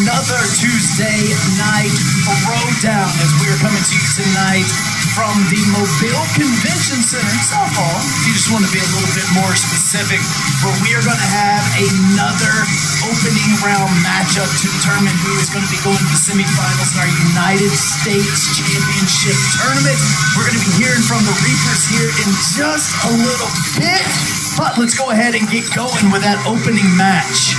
another Tuesday night Throwdown as we are coming to you tonight from the Mobile Convention Center in South Hall. If you just want to be a little bit more specific, where we are going to have another opening round matchup to determine who is going to be going to the semifinals in our United States Championship Tournament. We're going to be hearing from the Reapers here in just a little bit, but let's go ahead and get going with that opening match.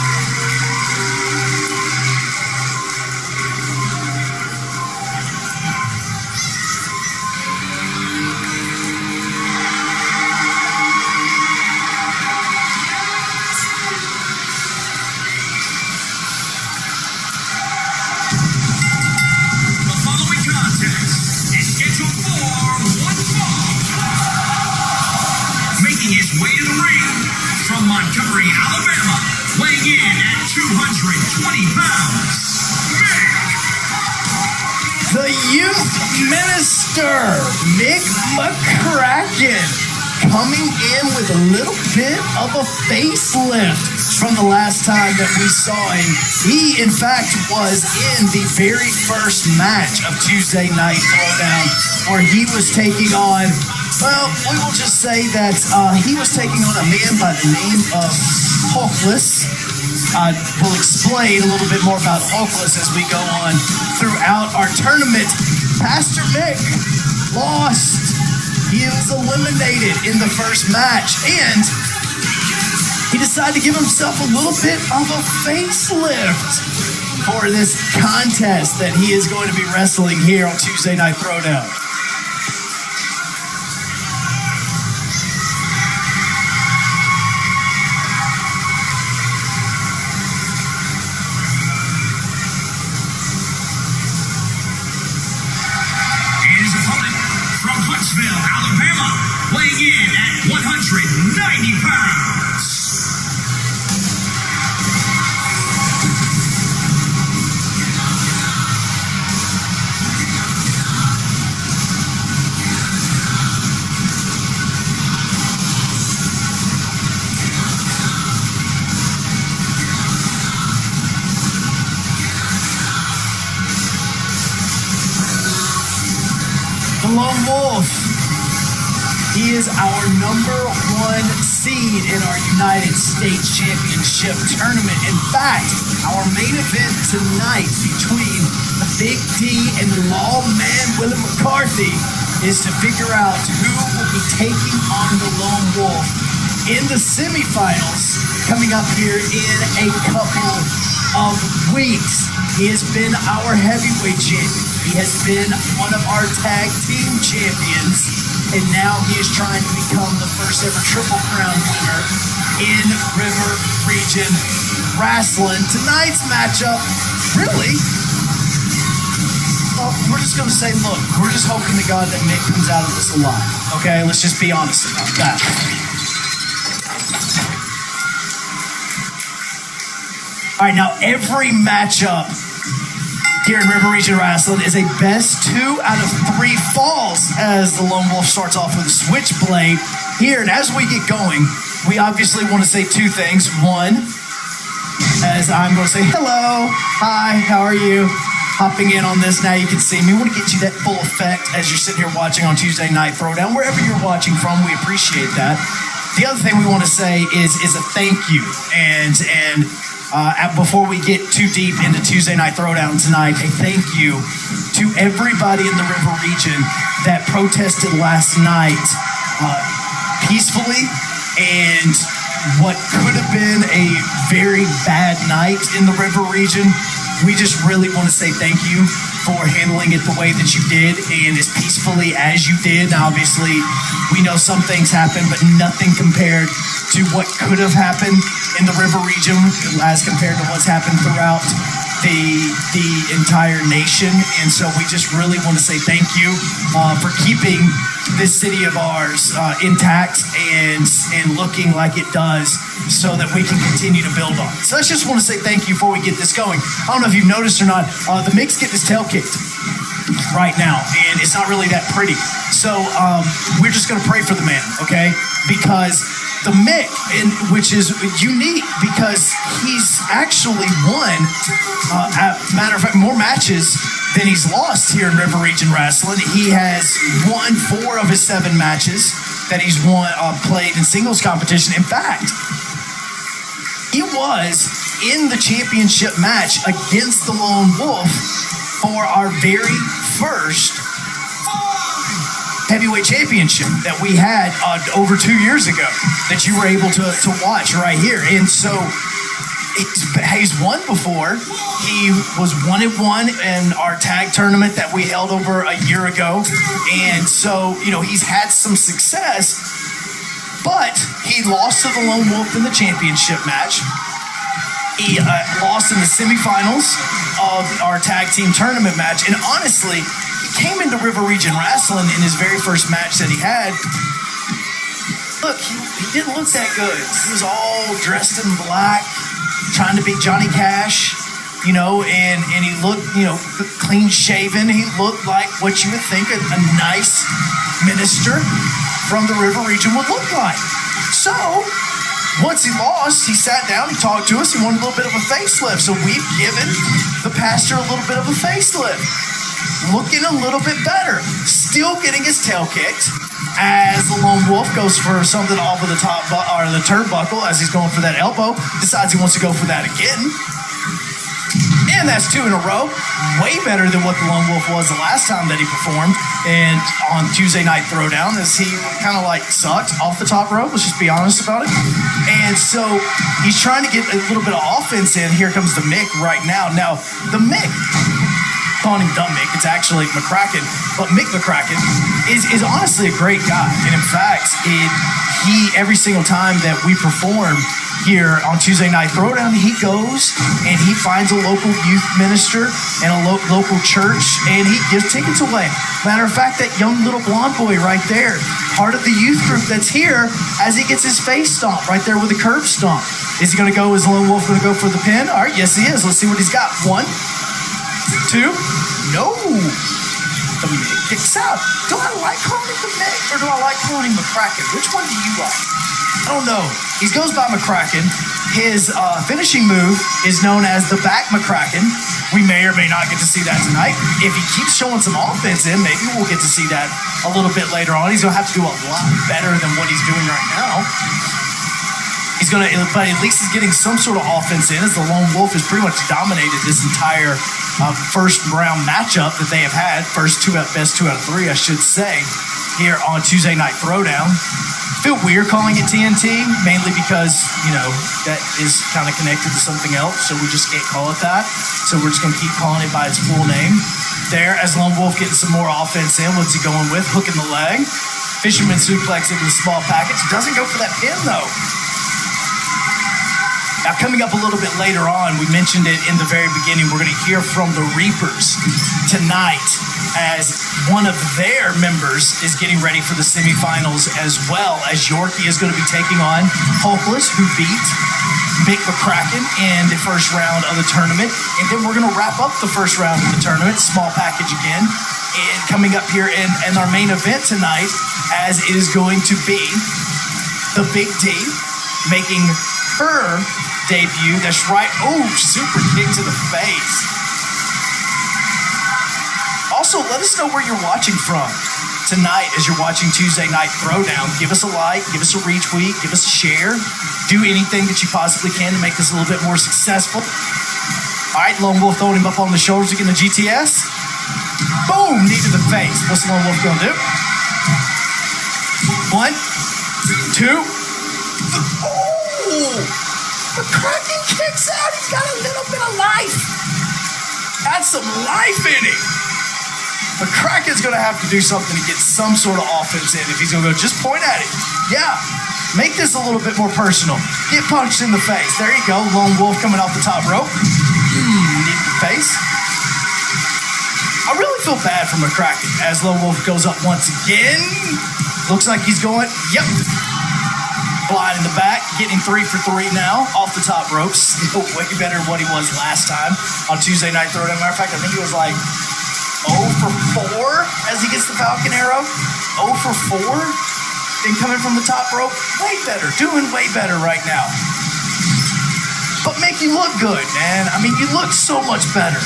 Alabama, weighing in at 220 pounds, Mick. The youth minister, Mick McCracken, coming in with a little bit of a facelift from the last time that we saw him. He, in fact, was in the very first match of Tuesday Night Throwdown, where he was taking on, well, we will just say that he was taking on a man by the name of Hawkless. We'll explain a little bit more about Hawkless as we go on throughout our tournament. Pastor Mick lost. He was eliminated in the first match, and he decided to give himself a little bit of a facelift for this contest that he is going to be wrestling here on Tuesday Night Throwdown. Alabama, weighing in at 190 pounds. The Lone Wolf. He is our number one seed in our United States Championship Tournament. In fact, our main event tonight between the Big D and Lawman Willie McCarthy is to figure out who will be taking on the Lone Wolf in the semifinals coming up here in a couple of weeks. He has been our heavyweight champion. He has been one of our tag team champions. And now he is trying to become the first ever Triple Crown winner in River Region Rasslin. Tonight's matchup, really, well, we're just going to say, look, we're just hoping to God that Mick comes out of this alive. Okay, let's just be honest about that. All right, now every matchup here in River Region Rasslin is a best 2 out of 3 falls as the Lone Wolf starts off with a switchblade here. And as we get going, we obviously want to say two things. One, as I'm going to say, hello, hi, how are you? Hopping in on this, now you can see me. We want to get you that full effect as you're sitting here watching on Tuesday Night Throwdown. Wherever you're watching from, we appreciate that. The other thing we want to say is a thank you. And before we get too deep into Tuesday Night Throwdown tonight, a thank you to everybody in the River Region that protested last night peacefully, and what could have been a very bad night in the River Region. We just really want to say thank you for handling it the way that you did and as peacefully as you did. Now, obviously, we know some things happen, but nothing compared to what could have happened in the River Region as compared to what's happened throughout the entire nation. And so we just really want to say thank you for keeping this city of ours intact and looking like it does, so that we can continue to build on. So I just want to say thank you before we get this going. I don't know if you've noticed or not, the Mick's getting his tail kicked right now, and it's not really that pretty. So we're just going to pray for the man, okay? Because the Mick, which is unique because he's actually won, matter of fact, more matches than he's lost here in River Region Rasslin. He has won 4 of his 7 matches that he's won, played in singles competition. In fact, he was in the championship match against the Lone Wolf for our very first heavyweight championship that we had over 2 years ago that you were able to watch right here. And so he's won before. He was 1-1 in our tag tournament that we held over a year ago. And so, he's had some success, but he lost to the Lone Wolf in the championship match. He lost in the semifinals of our tag team tournament match. And honestly, came into River Region Rasslin in his very first match that he had. Look, he didn't look that good. He was all dressed in black, trying to beat Johnny Cash, and he looked, clean shaven. He looked like what you would think a nice minister from the River Region would look like. So, once he lost, he sat down, he talked to us, he wanted a little bit of a facelift. So we've given the pastor a little bit of a facelift. Looking a little bit better. Still getting his tail kicked as the Lone Wolf goes for something off of the top or the turnbuckle as he's going for that elbow. Decides he wants to go for that again. And that's 2 in a row. Way better than what the Lone Wolf was the last time that he performed. And on Tuesday Night Throwdown, as he kind of sucked off the top rope. Let's just be honest about it. And so he's trying to get a little bit of offense in. Here comes the Mick right now. Now, the Mick, calling him Dumb Mick, it's actually McCracken, but Mick McCracken is honestly a great guy. And in fact, he every single time that we perform here on Tuesday Night Throwdown, he goes and he finds a local youth minister and a local church, and he gives tickets away. Matter of fact, that young little blonde boy right there, part of the youth group that's here, as he gets his face stomped right there with a curb stomp. Is he going to go? Is Lone Wolf going to go for the pin? All right, yes he is. Let's see what he's got. 1, 2, no. The Mick kicks out. Do I like calling him the Mick or do I like calling him McCracken? Which one do you like? I don't know. He goes by McCracken. His finishing move is known as the back McCracken. We may or may not get to see that tonight. If he keeps showing some offense in, maybe we'll get to see that a little bit later on. He's going to have to do a lot better than what he's doing right now. But at least he's getting some sort of offense in, as the Lone Wolf has pretty much dominated this entire first round matchup that they have had. Best 2 out of 3, I should say, here on Tuesday Night Throwdown. Feel weird calling it TNT, mainly because, that is kind of connected to something else, so we just can't call it that. So we're just going to keep calling it by its full name. There, as Lone Wolf getting some more offense in. What's he going with? Hooking the leg. Fisherman suplex into the small package. Doesn't go for that pin, though. Now, coming up a little bit later on, we mentioned it in the very beginning, we're going to hear from the Reapers tonight as one of their members is getting ready for the semifinals, as well as Yorkie is going to be taking on Hopeless, who beat Mick McCracken in the first round of the tournament. And then we're going to wrap up the first round of the tournament, small package again. And coming up here in our main event tonight, as it is going to be the Big D making her debut. That's right. Oh, super kick to the face. Also, let us know where you're watching from tonight as you're watching Tuesday Night Throwdown. Give us a like, give us a retweet, give us a share. Do anything that you possibly can to make this a little bit more successful. All right, Lone Wolf throwing him up on the shoulders again, the GTS. Boom, knee to the face. What's the Lone Wolf going to do? 1, 2. Oh! McCracken kicks out. He's got a little bit of life. That's some life in him. McCracken's going to have to do something to get some sort of offense in if he's going to go just point at it. Yeah, make this a little bit more personal. Get punched in the face. There you go. Lone Wolf coming off the top rope. Knee to the face. I really feel bad for McCracken as Lone Wolf goes up once again. Looks like he's going, yep. Blind in the back, getting 3 for 3 now off the top ropes. Still way better than what he was last time on Tuesday Night Throwdown. Matter of fact, I think he was like 0 for 4 as he gets the Falcon Arrow. 0 for 4. and coming from the top rope, way better, doing way better right now. But Mick, you look good, man. I mean, you look so much better.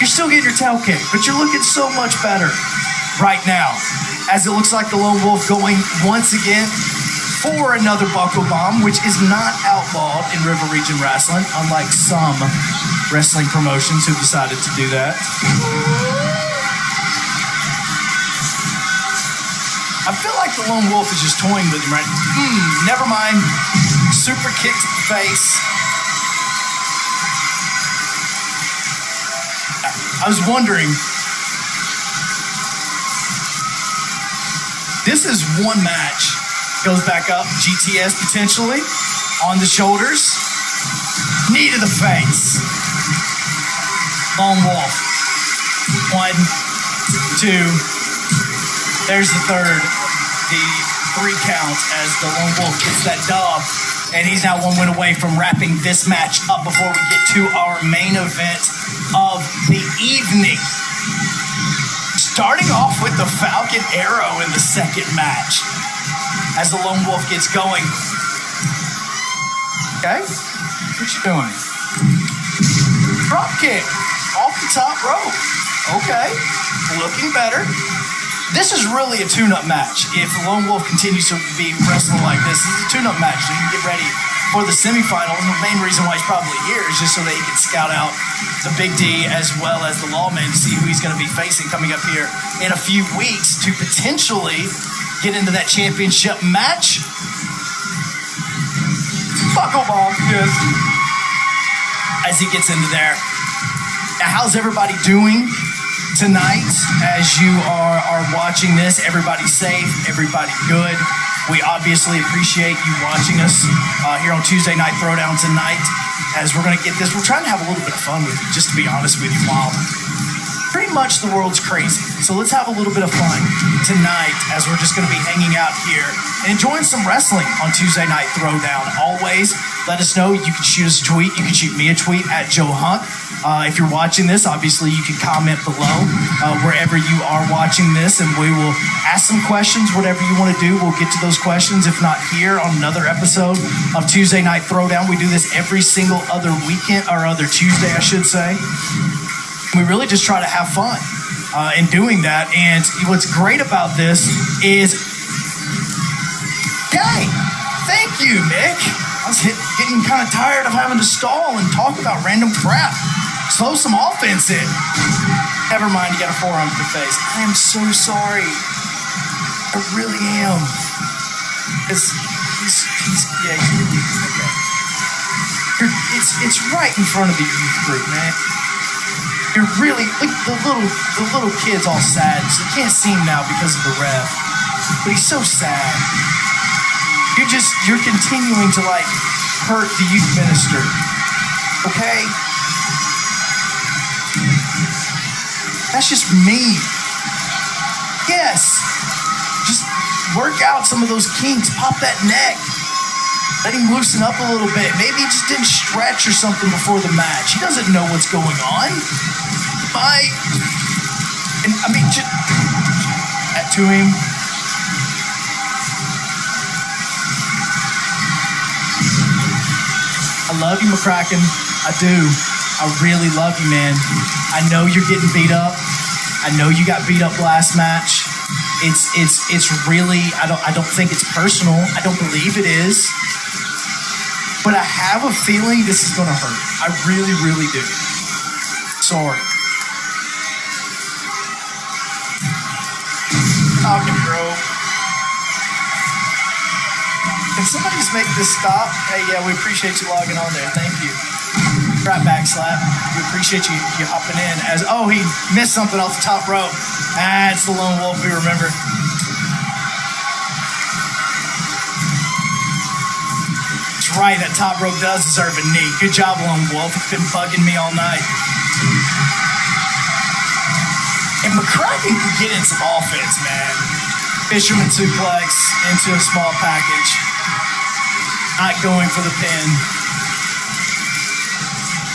You're still getting your tail kicked, but you're looking so much better right now. As it looks like the Lone Wolf going once again for another buckle bomb, which is not outlawed in River Region Wrestling, unlike some wrestling promotions who decided to do that. I feel like the Lone Wolf is just toying with him, right? Never mind. Super kick to the face. I was wondering, this is one match. Goes back up, GTS potentially, on the shoulders, knee to the face. Lone Wolf. 1, 2, there's the third. The 3 count as the Lone Wolf gets that dub. And he's now 1 win away from wrapping this match up before we get to our main event of the evening. Starting off with the Falcon Arrow in the second match as the Lone Wolf gets going. Okay, what you doing? Drop kick off the top rope. Okay, looking better. This is really a tune-up match. If the Lone Wolf continues to be wrestling like this, it's a tune-up match, so you can get ready for the semifinal. And the main reason why he's probably here is just so that he can scout out the Big D as well as the Lawman to see who he's going to be facing coming up here in a few weeks to potentially get into that championship match. Buckle bomb, yes. As he gets into there. Now, how's everybody doing tonight as you are watching this? Everybody safe, everybody good. We obviously appreciate you watching us here on Tuesday Night Throwdown tonight as we're going to get this. We're trying to have a little bit of fun with you, just to be honest with you, while pretty much the world's crazy. So let's have a little bit of fun tonight as we're just going to be hanging out here and enjoying some wrestling on Tuesday Night Throwdown. Always let us know. You can shoot us a tweet. You can shoot me a tweet at Joe Hunt. If you're watching this, obviously you can comment below wherever you are watching this, and we will ask some questions. Whatever you want to do, we'll get to those questions. If not here on another episode of Tuesday Night Throwdown, we do this every single other weekend, or other Tuesday, I should say. We really just try to have fun in doing that. And what's great about this is, hey, thank you, Mick. I was getting kind of tired of having to stall and talk about random crap. Slow some offense in. Never mind, you got a forearm to the face. I am so sorry. I really am. He's okay. It's right in front of the youth group, man. You're really, look, the little kid's all sad. So you can't see him now because of the ref. But he's so sad. You're continuing to like hurt the youth minister. Okay? That's just mean. Yes. Just work out some of those kinks. Pop that neck. Let him loosen up a little bit. Maybe he just didn't stretch or something before the match. He doesn't know what's going on. Just that to him. I love you, McCracken. I do. I really love you, man. I know you're getting beat up. I know you got beat up last match. It's really, I don't think it's personal. I don't believe it is. But I have a feeling this is gonna hurt. I really, really do. Sorry. Talking, bro. Can somebody just make this stop? Hey, yeah, we appreciate you logging on there. Thank you. Right back, Slap. We appreciate you hopping in. He missed something off the top rope. It's the Lone Wolf we remember. That's right, that top rope does deserve a knee. Good job, Lone Wolf. It's been bugging me all night. And McCracken can get in some offense, man. Fisherman suplex into a small package. Not going for the pin.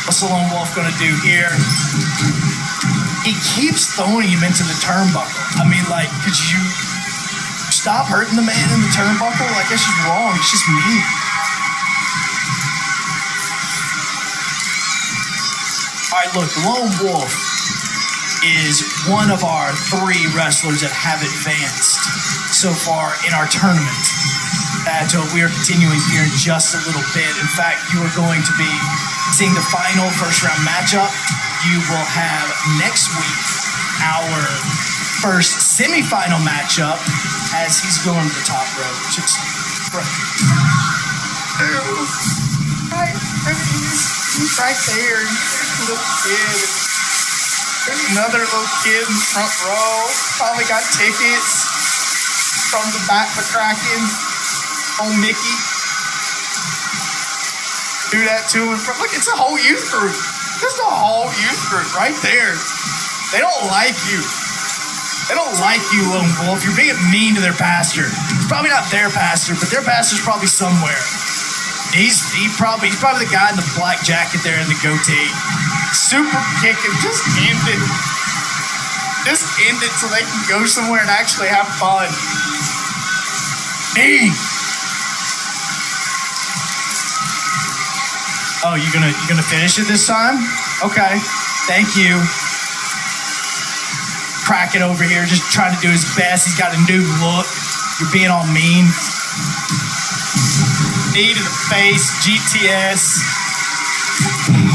What's the Lone Wolf going to do here? He keeps throwing him into the turnbuckle. I mean, like, could you stop hurting the man in the turnbuckle? Like, that's just wrong. It's just mean. All right, look, Lone Wolf is one of our 3 wrestlers that have advanced so far in our tournament. We are continuing here in just a little bit. In fact, you are going to be seeing the final first round matchup. You will have next week our first semifinal matchup as he's going to the top rope. He's right there. He's a little kid. There's another little kid in the front row. Probably got tickets from the back McCracken on Mickey. Do that to him. Look, it's a whole youth group. This is a whole youth group right there. They don't like you. They don't like you, Lone Wolf. You're being mean to their pastor. It's probably not their pastor, but their pastor's probably somewhere. He's probably the guy in the black jacket there in the goatee. Super kicking. Just end it. Just end it so they can go somewhere and actually have fun. Hey. Oh, you gonna finish it this time? Okay. Thank you. Kraken over here just trying to do his best. He's got a new look. You're being all mean. Knee to the face, GTS.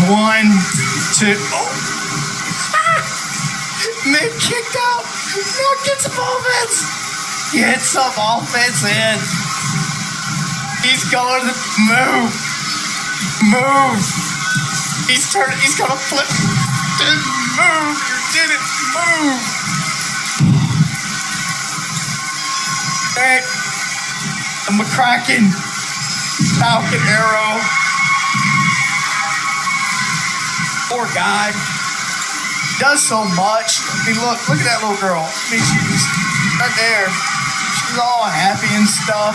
1, 2. Oh! Mick kicked out. Now get some offense. Get some offense in. He's going to move. Move. He's turning. He's going to flip. Move. You did it. Move. Hey. The McCracken. Falcon Arrow. Poor guy. Does so much. I mean, look at that little girl. I mean, she's right there. She's all happy and stuff.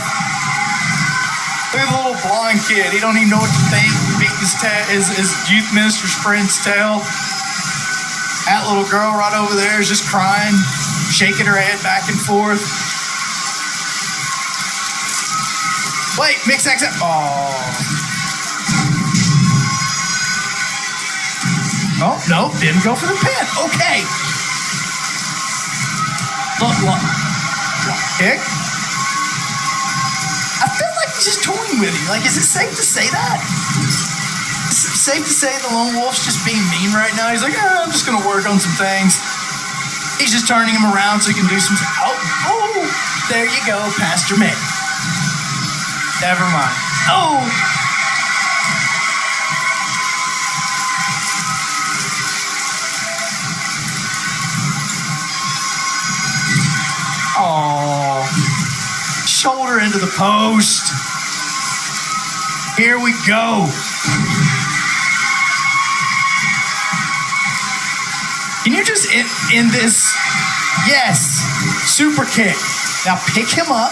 Look at the little blonde kid. He don't even know what to think. Beating his youth minister's friend's tail. That little girl right over there is just crying, shaking her head back and forth. Wait, mix accent. Oh, no, didn't go for the pin. Okay. Look. Kick. I feel like he's just toying with you. Like, is it safe to say that? Is it safe to say the Lone Wolf's just being mean right now? He's like, I'm just going to work on some things. He's just turning him around so he can do some... Oh, there you go, Pastor Mick. Never mind. Oh! Oh, shoulder into the post. Here we go. Can you just end this? Yes, super kick. Now pick him up.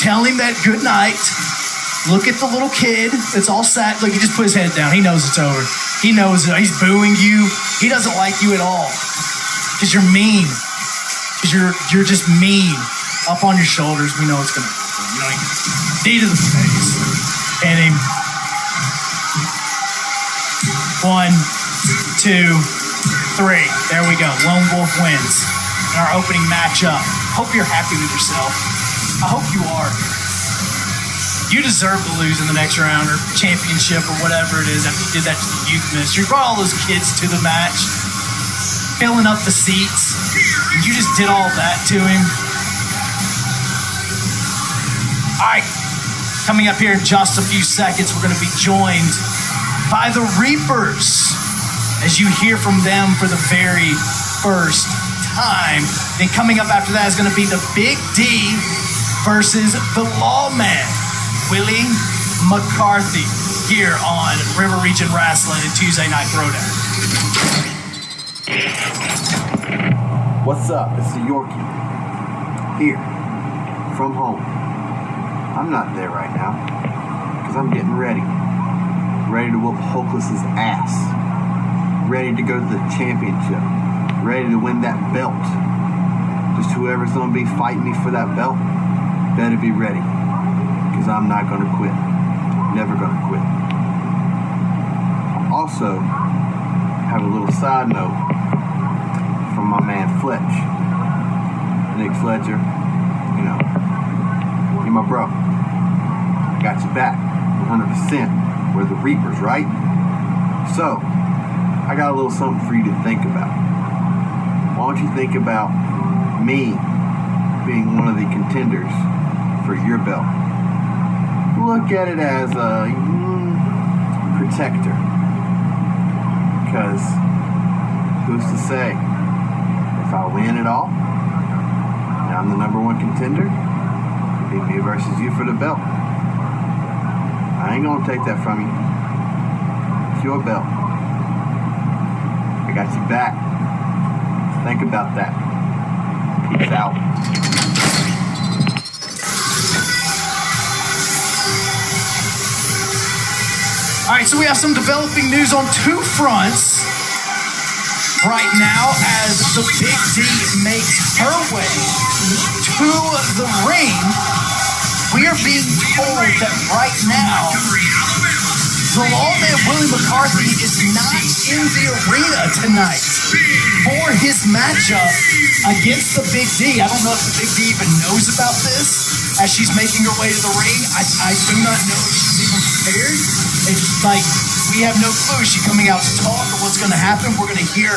Tell him that good night. Look at the little kid that's all sad. Look, he just put his head down. He knows it's over. He knows it. He's booing you. He doesn't like you at all. Because you're mean. Because you're just mean. Up on your shoulders. We know it's going to happen. You know, knee to the face. And him. 1, 2, 3. There we go. Lone Wolf wins in our opening matchup. Hope you're happy with yourself. I hope you are. You deserve to lose in the next round or championship or whatever it is after you did that to the youth ministry. You brought all those kids to the match, filling up the seats, and you just did all that to him. All right, coming up here in just a few seconds, we're going to be joined by the Reapers as you hear from them for the very first time. Then coming up after that is going to be the Big D versus the Lawman, Willie McCarthy, here on River Region Rasslin and Tuesday Night Throwdown. What's up? It's the Yorkie. Here. From home. I'm not there right now. Because I'm getting ready. Ready to whoop Hopeless's ass. Ready to go to the championship. Ready to win that belt. Just whoever's going to be fighting me for that belt better be ready, because I'm not going to quit. Never going to quit. I also have a little side note from my man Fletch. Nick Fletcher, you know, you're my bro. I got your back 100%. We're the Reapers, right? So, I got a little something for you to think about. Why don't you think about me being one of the contenders for your belt? Look at it as a protector. Because who's to say if I win it all, and I'm the number one contender, it'll be me versus you for the belt. I ain't gonna take that from you. It's your belt. I got you back. Think about that. Peace out. All right, so we have some developing news on two fronts right now as the Big D makes her way to the ring. We are being told that right now the Lawman Willie McCarthy is not in the arena tonight for his matchup against the Big D. I don't know if the Big D even knows about this as she's making her way to the ring. I do not know if she's even prepared. It's like we have no clue. Is she coming out to talk or what's going to happen? We're going to hear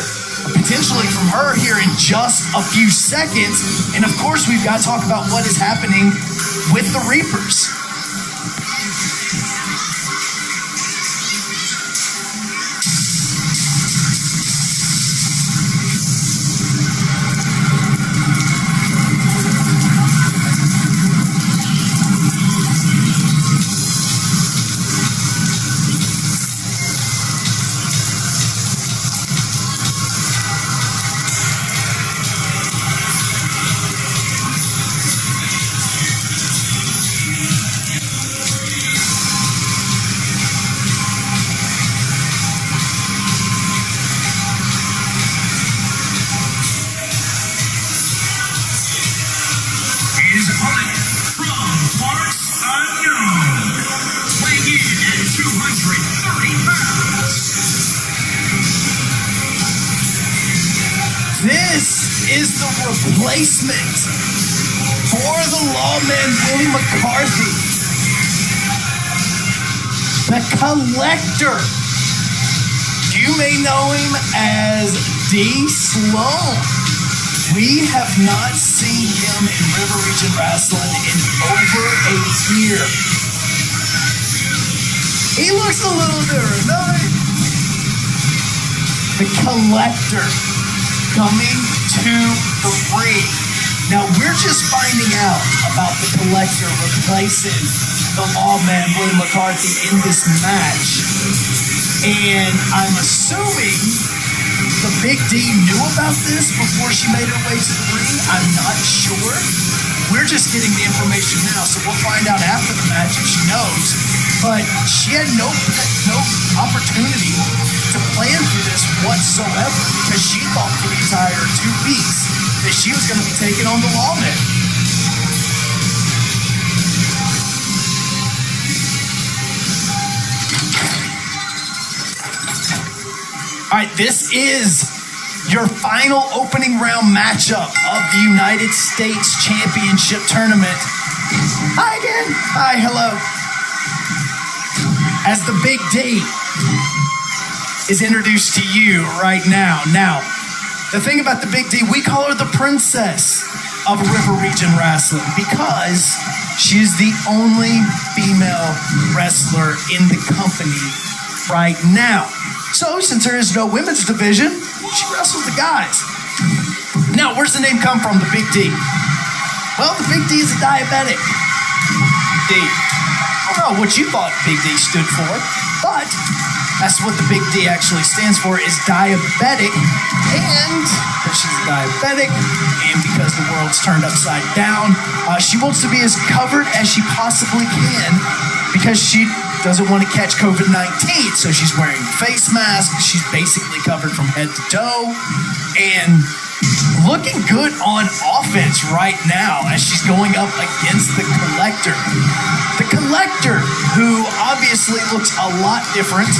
potentially from her here in just a few seconds. And of course, we've got to talk about what is happening with the Reapers. His opponent from parts unknown, weighing in at 230 pounds. This is the replacement for the Lawman Willie McCarthy. The Collector. You may know him as D. Sloan. We have not seen him in River Region Rasslin in over a year. He looks a little different, doesn't he? The Collector coming to the ring. Now, we're just finding out about the Collector replacing the Lawman Willie McCarthy in this match. And I'm assuming the Big D knew about this before she made her way to the ring. I'm not sure. We're just getting the information now, so we'll find out after the match if she knows. But she had no opportunity to plan for this whatsoever because she thought for the entire 2 weeks that she was going to be taking on the Lawman. All right, this is your final opening round matchup of the United States Championship Tournament. Hi again. Hi, hello. As the Big D is introduced to you right now. Now, the thing about the Big D, we call her the princess of River Region Rasslin because she is the only female wrestler in the company right now. So, since there is no women's division, she wrestles the guys. Now, where's the name come from, the Big D? Well, the Big D is a diabetic. D. I don't know what you thought Big D stood for, but that's what the Big D actually stands for, is diabetic. And because she's diabetic, and because the world's turned upside down, she wants to be as covered as she possibly can because she doesn't want to catch COVID-19. So she's wearing a face mask. She's basically covered from head to toe. And looking good on offense right now as she's going up against the Collector. The Collector, who obviously looks a lot different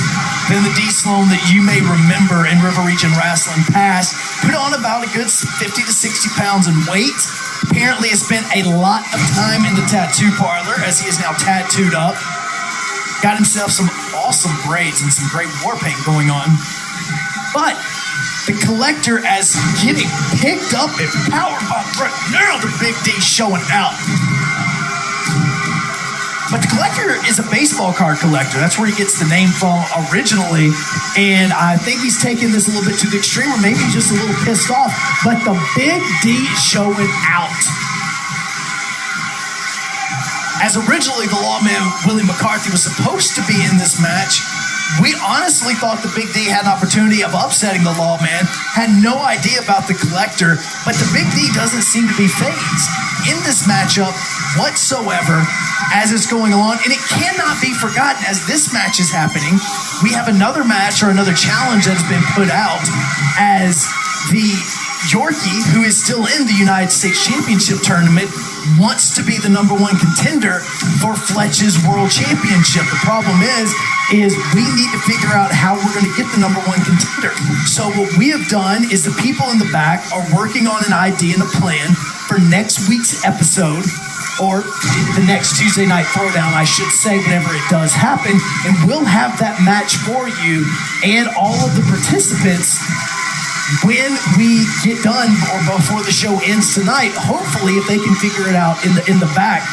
than the D Sloan that you may remember in River Region Rasslin past, put on about a good 50 to 60 pounds in weight. Apparently has spent a lot of time in the tattoo parlor as he is now tattooed up. Got himself some awesome braids and some great war paint going on. But the Collector, as getting picked up and powered by Brett, now the Big D showing out. But the Collector is a baseball card collector. That's where he gets the name from originally. And I think he's taking this a little bit to the extreme, or maybe just a little pissed off. But the Big D is showing out. As originally the Lawman, Willie McCarthy, was supposed to be in this match, we honestly thought the Big D had an opportunity of upsetting the Lawman. Had no idea about the Collector, but the Big D doesn't seem to be phased in this matchup whatsoever as it's going along. And it cannot be forgotten as this match is happening. We have another match or another challenge that has been put out as the Yorkie, who is still in the United States Championship tournament, wants to be the number one contender for Fletch's World Championship. The problem is we need to figure out how we're going to get the number one contender. So what we have done is the people in the back are working on an idea and a plan for next week's episode, or the next Tuesday night Throwdown, I should say, whenever it does happen, and we'll have that match for you and all of the participants when we get done or before the show ends tonight. Hopefully, if they can figure it out in the back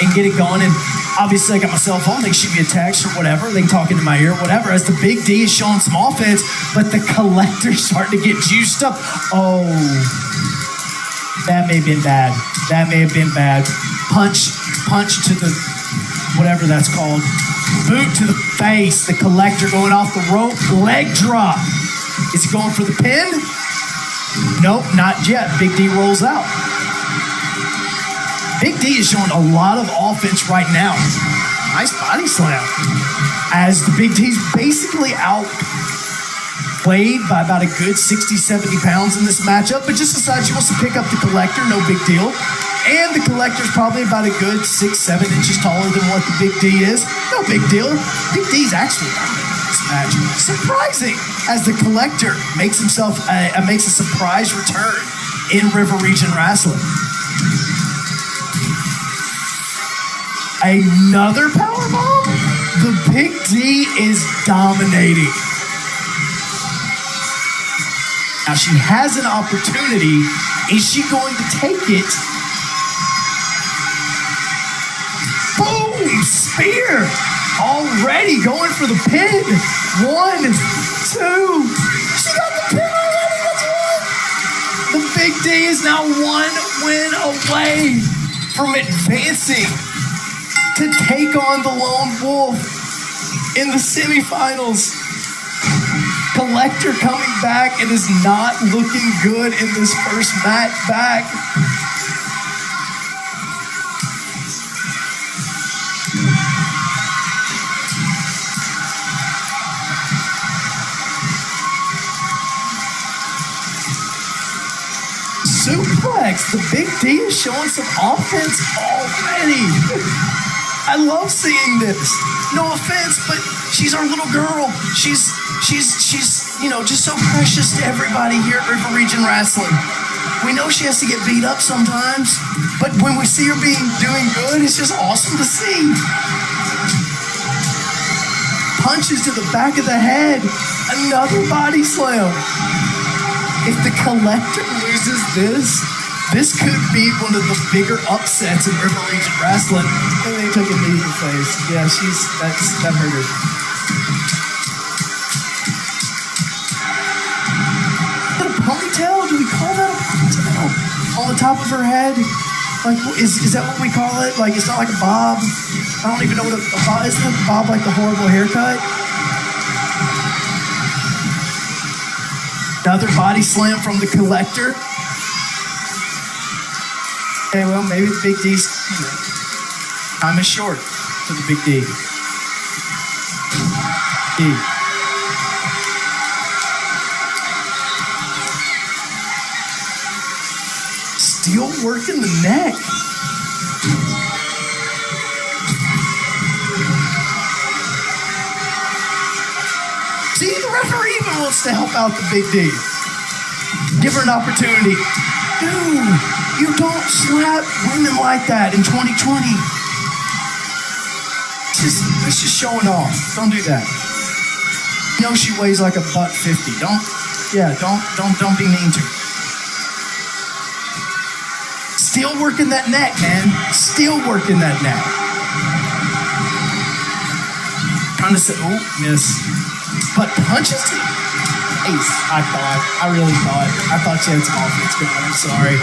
and get it going. And obviously, I got my cell phone. They can shoot me a text or whatever. They can talk into my ear, whatever. As the Big D is showing some offense, but the Collector's starting to get juiced up. Oh, that may have been bad. That may have been bad. Punch to the whatever that's called. Boot to the face. The Collector going off the rope. Leg drop. Is he going for the pin? Nope, not yet. Big D rolls out. Big D is showing a lot of offense right now. Nice body slam. As the Big D's basically outplayed by about a good 60, 70 pounds in this matchup, but just decides she wants to pick up the Collector, no big deal. And the Collector's probably about a good 6, 7 inches taller than what the Big D is. No big deal. Big D's actually this match surprising as the Collector makes a surprise return in River Region Rasslin. Another powerbomb? The Big D is dominating. Now she has an opportunity. Is she going to take it? Boom! Spear! Already going for the pin. 1, 2. She got the pin already. That's one. The Big D is now 1 win away from advancing to take on the Lone Wolf in the semifinals. Collector coming back and is not looking good in this first match back. Suplex. The Big D is showing some offense already. I love seeing this. No offense, but she's our little girl. She's just so precious to everybody here at River Region Rasslin. We know she has to get beat up sometimes, but when we see her doing good, it's just awesome to see. Punches to the back of the head. Another body slam. If the Collector loses this could be one of the bigger upsets in River Region Rasslin. And they took a knee to the face. Yeah, that hurt her. Is that a ponytail? Do we call that a ponytail? On the top of her head? Like, is that what we call it? Like, it's not like a bob. I don't even know what a bob is. Isn't a bob like the horrible haircut? Another body slam from the Collector. Okay, well, maybe the Big D's time is short for the Big D. Still working the neck. See, the referee even wants to help out the Big D. Different opportunity. Dude, you don't slap women like that in 2020. It's just showing off. Don't do that. You know she weighs like $150. Don't be mean to her. Still working that neck, man. Still working that neck. Trying to say, oh, miss. But punches to ace, I thought she had some offense going. I'm sorry.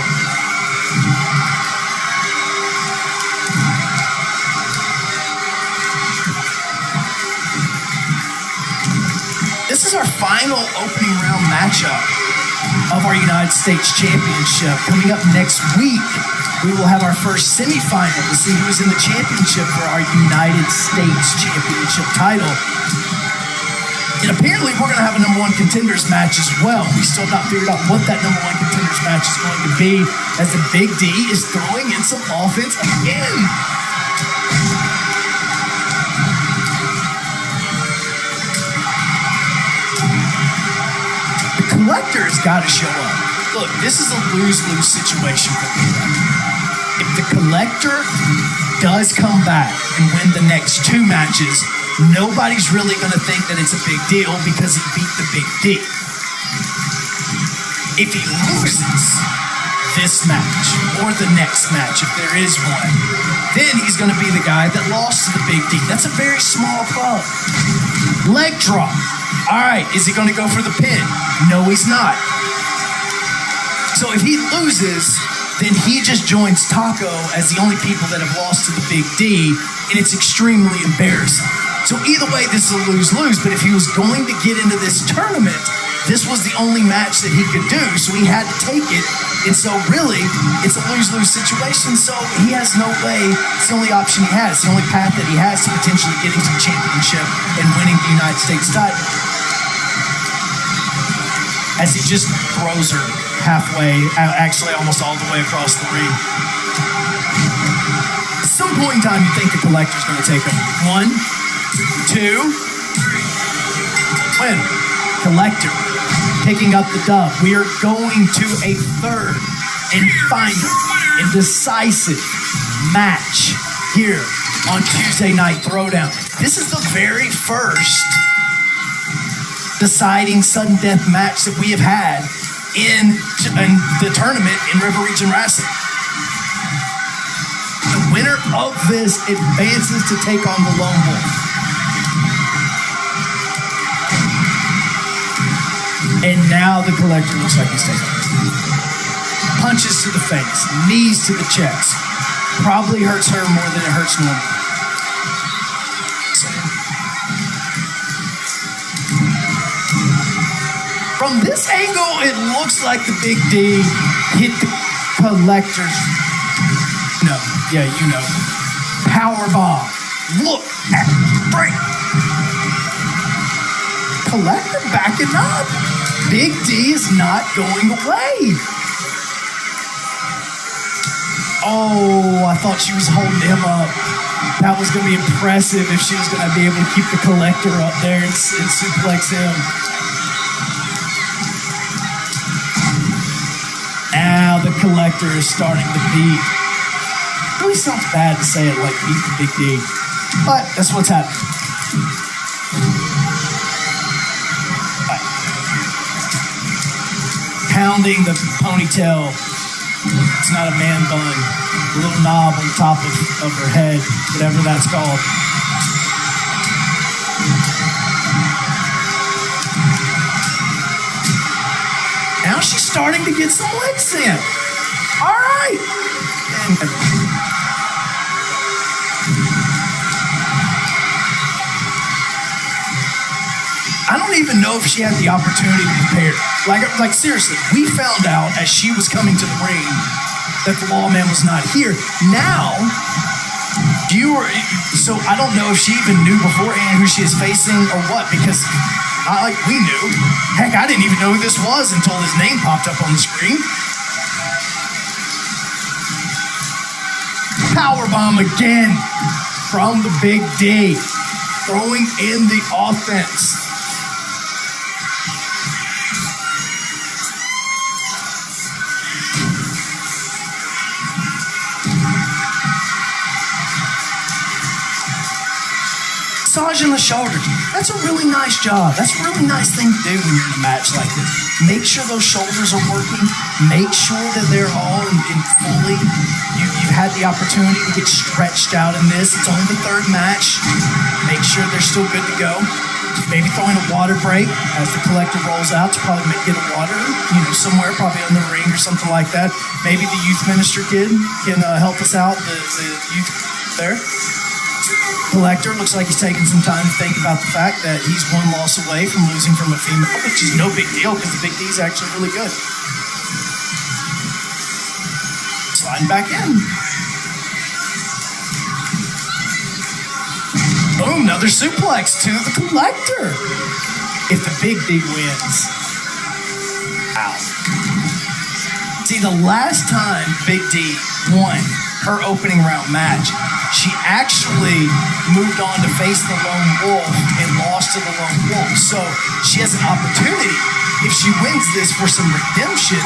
This is our final opening round matchup of our United States Championship. Coming up next week, we will have our first semifinal to see who's in the championship for our United States Championship title. And apparently we're going to have a number one contenders match as well. We still have not figured out what that number one contenders match is going to be, as the Big D is throwing in some offense again. The collector's got to show up. Look, this is a lose-lose situation for me. If the collector does come back and win the next two matches, nobody's really going to think that it's a big deal because he beat the Big D. If he loses this match or the next match, if there is one, then he's going to be the guy that lost to the Big D. That's a very small club. Leg drop. All right, is he going to go for the pin? No, he's not. So if he loses, then he just joins Taco as the only people that have lost to the Big D, and it's extremely embarrassing. So either way, this is a lose-lose, but if he was going to get into this tournament, this was the only match that he could do, so he had to take it. And so really, it's a lose-lose situation, so he has no way. It's the only option he has, the only path that he has to potentially getting to the championship and winning the United States title. As he just throws her halfway, actually almost all the way across the ring. At some point in time, you think the collector's going to take him. 1, 2, win. Collector picking up the dub. We are going to a third and final and decisive match here on Tuesday Night Throwdown. This is the very first deciding sudden death match that we have had in the tournament in River Region Rasslin. The winner of this advances to take on the Lone Wolf. And now the collector looks like he's taking it. Punches to the face, knees to the chest. Probably hurts her more than it hurts normal. From this angle, it looks like the Big D hit the collector's. No, yeah, you know. Power bomb. Look at the break. Collector backing up. Big D is not going away. Oh, I thought she was holding him up. That was going to be impressive if she was going to be able to keep the collector up there and suplex him. Now the collector is starting to beat. It really sounds bad to say it like beat the Big D, but that's what's happening. Pounding the ponytail. It's not a man bun. A little knob on the top of her head, whatever that's called. Now she's starting to get some licks in. All right. I don't even know if she had the opportunity to prepare. Like seriously, we found out as she was coming to the ring that the Lawman was not here. Now, so I don't know if she even knew beforehand who she is facing or what, because we knew. Heck, I didn't even know who this was until his name popped up on the screen. powerbomb again from the Big D, throwing in the offense. Massaging the shoulders. That's a really nice job. That's a really nice thing to do when you're in a match like this. Make sure those shoulders are working. Make sure that they're all in fully. You've had the opportunity to get stretched out in this. It's only the third match. Make sure they're still good to go. Maybe throwing a water break as the collector rolls out to probably get a water, somewhere, probably in the ring or something like that. Maybe the youth minister kid can help us out, the youth there. Collector looks like he's taking some time to think about the fact that he's one loss away from losing from a female, which is no big deal because the Big D is actually really good. Sliding back in. Boom, another suplex to the Collector. If the Big D wins. Ow. See, the last time Big D won her opening round match, she actually moved on to face the Lone Wolf and lost to the Lone Wolf. So she has an opportunity, if she wins this, for some redemption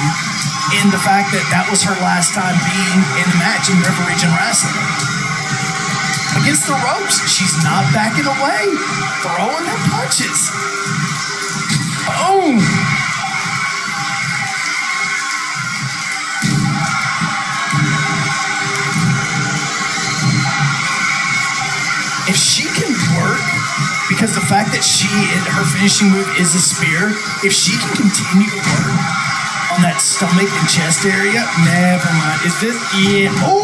in the fact that that was her last time being in a match in River Region Wrestling. Against the ropes, she's not backing away, throwing her punches. Boom! If she can work, because the fact that her finishing move is a spear, if she can continue to work on that stomach and chest area, never mind. Is this, yeah, oh!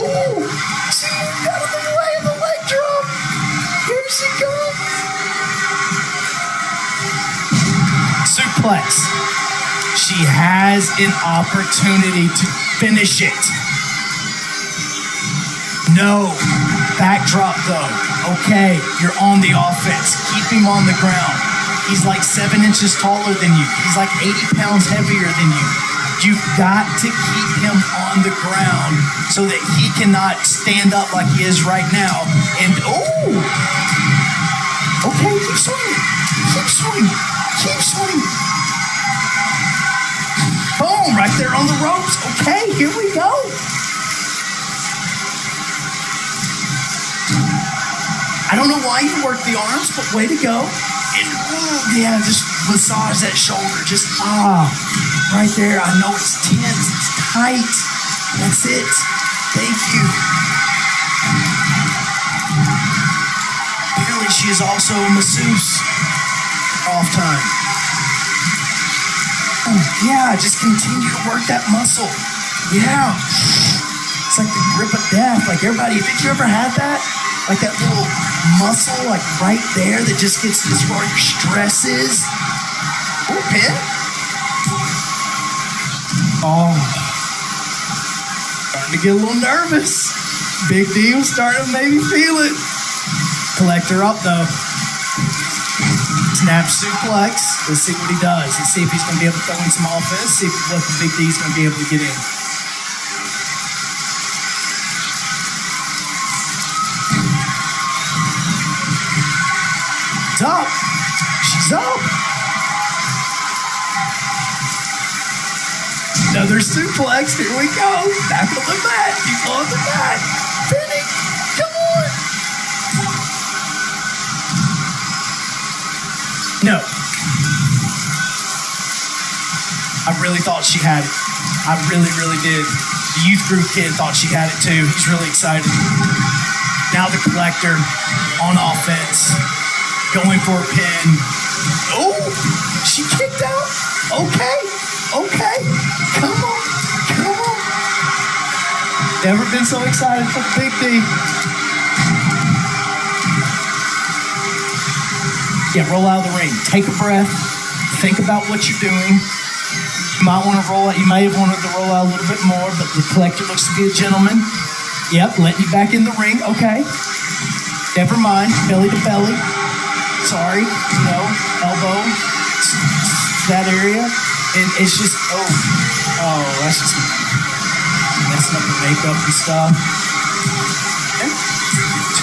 She got out of the way of the leg drop. Here she comes. Suplex. She has an opportunity to finish it. No. Backdrop though. Okay, you're on the offense. Keep him on the ground. He's like 7 inches taller than you. He's like 80 pounds heavier than you. You've got to keep him on the ground so that he cannot stand up like he is right now. And oh! Okay, keep swinging. Keep swinging. Keep swinging. Boom, right there on the ropes. Okay, here we go. I don't know why you work the arms, but way to go. And yeah, just massage that shoulder. Just right there. I know it's tense, it's tight. That's it. Thank you. Apparently she is also a masseuse. Off time. Oh, yeah, just continue to work that muscle. Yeah. It's like the grip of death. Like everybody, did you ever have that? Like that little muscle, like right there, that just gets as far as your stress is. Oh, pin. Oh. Starting to get a little nervous. Big D was starting to maybe feel it. Collector up, though. Snap suplex. Let's see what he does. Let's see if he's going to be able to throw in some offense. See what the Big D's going to be able to get in. Up. She's up. Another suplex. Here we go. Back on the mat. He's on the mat. Penny, come on. No. I really thought she had it. I really, really did. The youth group kid thought she had it too. He's really excited. Now the Collector on offense. Going for a pin. Oh, she kicked out. Okay. Come on. Never been so excited for Big D. Yeah, roll out of the ring. Take a breath. Think about what you're doing. You might want to roll out. You may have wanted to roll out a little bit more, but the Collector looks to be a gentleman. Yep, letting you back in the ring. Okay. Never mind. Belly to belly. Sorry, elbow, that area, and it's just, that's just messing up the makeup and stuff.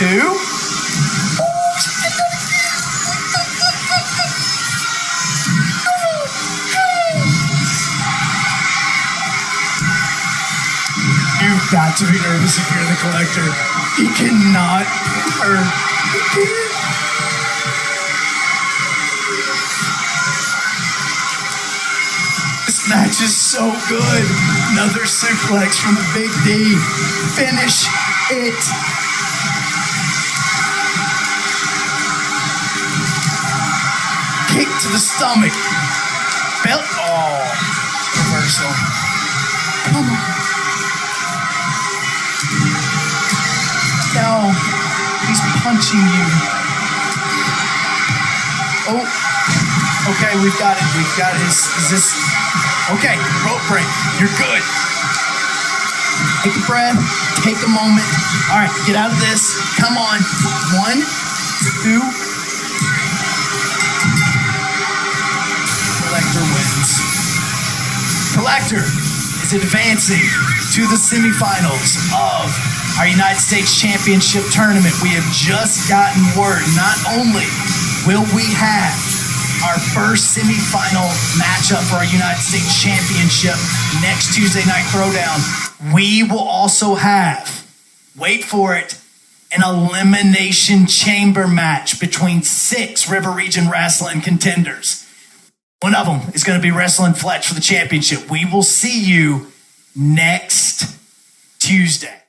2. You've got to be nervous if you're the collector. He cannot hurt. He can't. This match is so good. Another suplex from the Big D. Finish it. Kick to the stomach. Belt. Oh, reversal. Come on. No, he's punching you. Oh, okay, we've got it. We've got it. Is this okay? Rope break. You're good. Take a breath. Take a moment. All right, get out of this. Come on. 1, 2. Collector wins. Collector is advancing to the semifinals of our United States Championship tournament. We have just gotten word. Not only will we have our first semifinal matchup for our United States Championship next Tuesday night Throwdown, we will also have, wait for it, an elimination chamber match between 6 River Region Rasslin contenders. One of them is going to be Wrestling Fletch for the championship. We will see you next Tuesday.